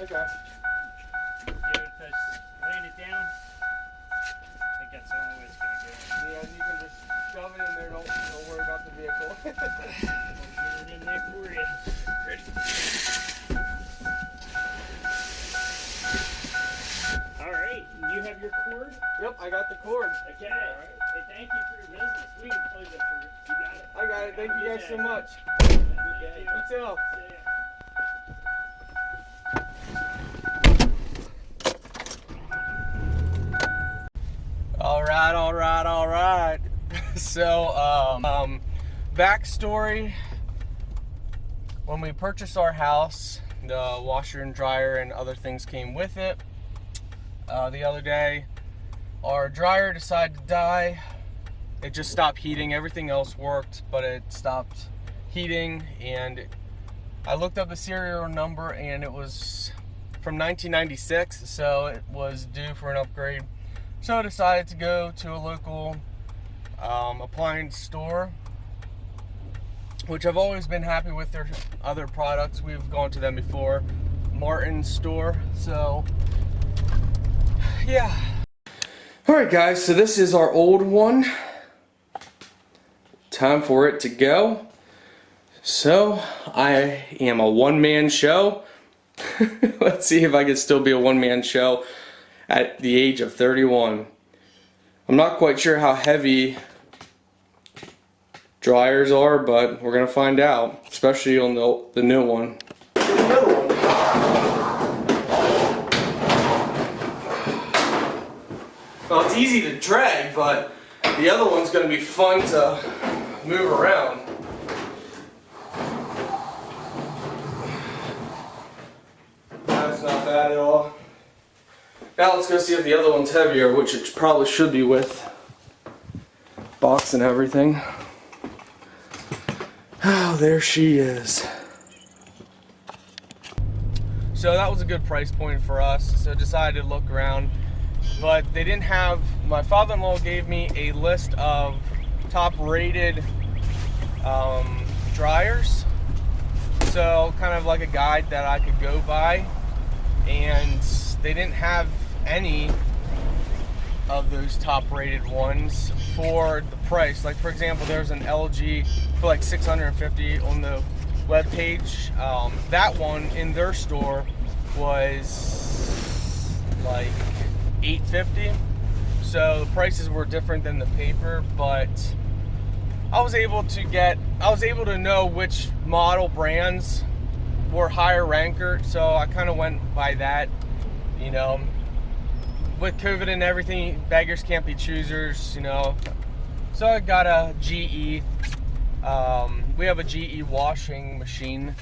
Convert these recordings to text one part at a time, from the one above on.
Okay. Because laying it down, I think that's the only way it's going to go. Yeah, you can just shove it in there. Don't worry about the vehicle. I'll get it in there for you. Ready? All right. You have your cord? Yep, I got the cord. Okay. All right. Hey, thank you for your business. We can close it for you. You got it. I got it. Thank you guys so much. Thank You you. too. See ya. All right. So, backstory. When we purchased our house, the washer and dryer and other things came with it. The other day, our dryer decided to die. It just stopped heating. Everything else worked, but it stopped heating. And I looked up the serial number, and it was from 1996, so it was due for an upgrade. So I decided to go to a local appliance store, which I've always been happy with their other products. We've gone to them before, Martin's store. So yeah. All right, guys. So this is our old one. Time for it to go. So I am a one-man show. Let's see if I can still be a one-man show at the age of 31. I'm not quite sure how heavy dryers are, but we're gonna find out, especially on the new one. Well, it's easy to drag, but the other one's gonna be fun to move around. That's not bad at all. Now let's go see if the other one's heavier, which it probably should be with box and everything. Oh, there she is. So that was a good price point for us, so decided to look around. But they didn't have, my father-in-law gave me a list of top rated dryers. So kind of like a guide that I could go by. And they didn't have any of those top rated ones for the price. Like for example, there's an LG for like $650 on the web page. That one in their store was like $850. So the prices were different than the paper, but I was able to know which model brands were higher ranker, so I kind of went by that. You know, with COVID and everything, beggars can't be choosers, you know. So I got a GE. We have a GE washing machine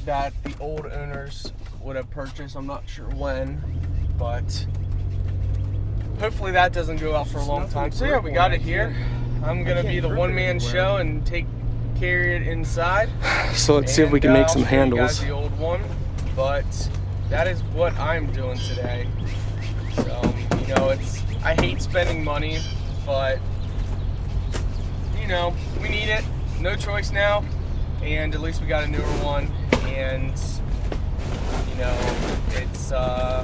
that the old owners would have purchased. I'm not sure when, but hopefully that doesn't go out for a long time. So yeah, we got it here. I'm gonna be the one-man show and carry it inside. So let's see if we can make some handles. I'll show you guys the old one, but that is what I'm doing today. So, you know, I hate spending money, but you know, we need it. No choice now, and at least we got a newer one, and you know, it's yeah.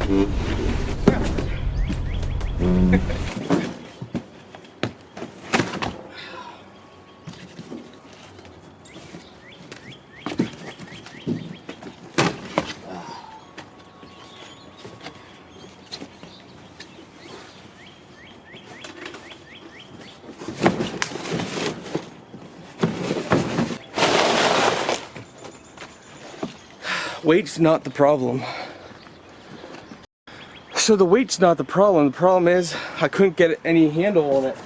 Weight's not the problem. So the weight's not the problem. The problem is I couldn't get any handle on it.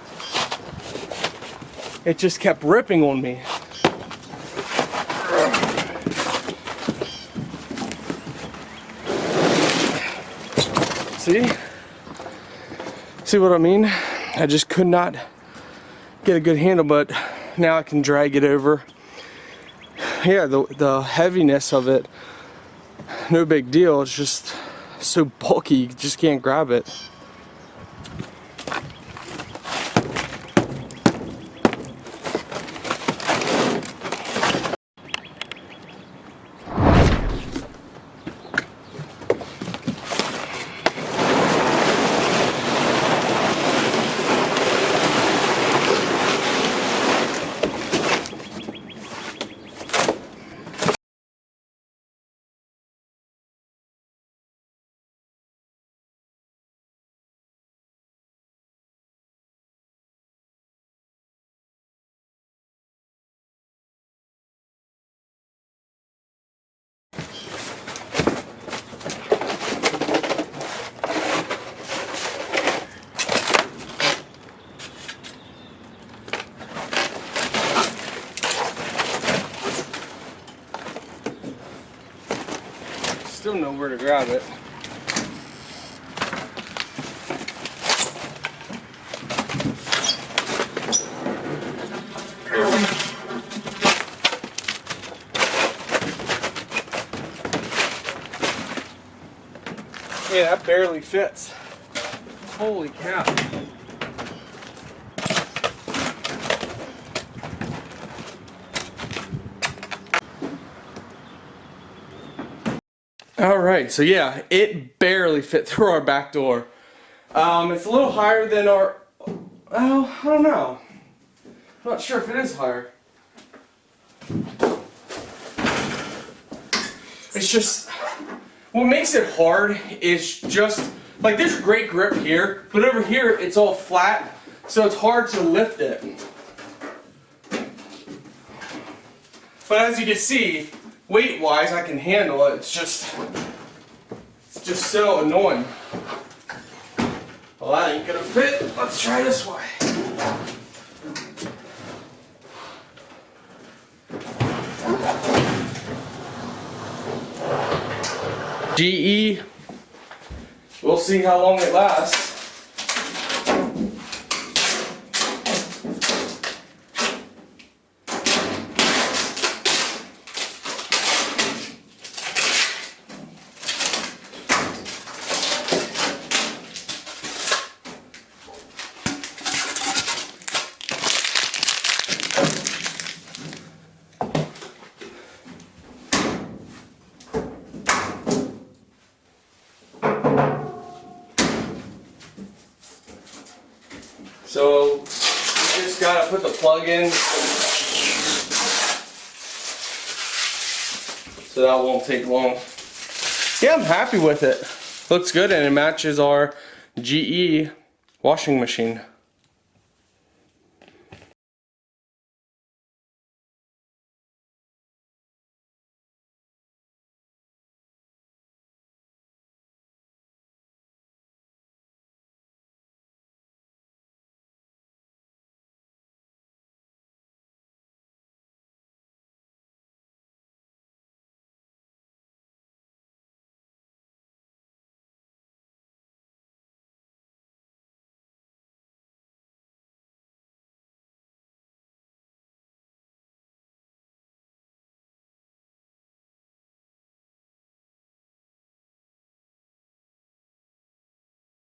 It just kept ripping on me. See? See what I mean? I just could not get a good handle, but now I can drag it over. Yeah, the heaviness of it, no big deal. It's just so bulky, you just can't grab it. where to grab it. Yeah, that barely fits. Holy cow. All right, so yeah, it barely fit through our back door. It's a little higher than our, well, I don't know. I'm not sure if it is higher. It's just, what makes it hard is just, like there's great grip here, but over here it's all flat, so it's hard to lift it. But as you can see, weight-wise, I can handle it. It's just so annoying. Well, that ain't gonna fit. Let's try this way. GE. We'll see how long it lasts. So you just gotta put the plug in so that won't take long. Yeah, I'm happy with it. Looks good and it matches our GE washing machine.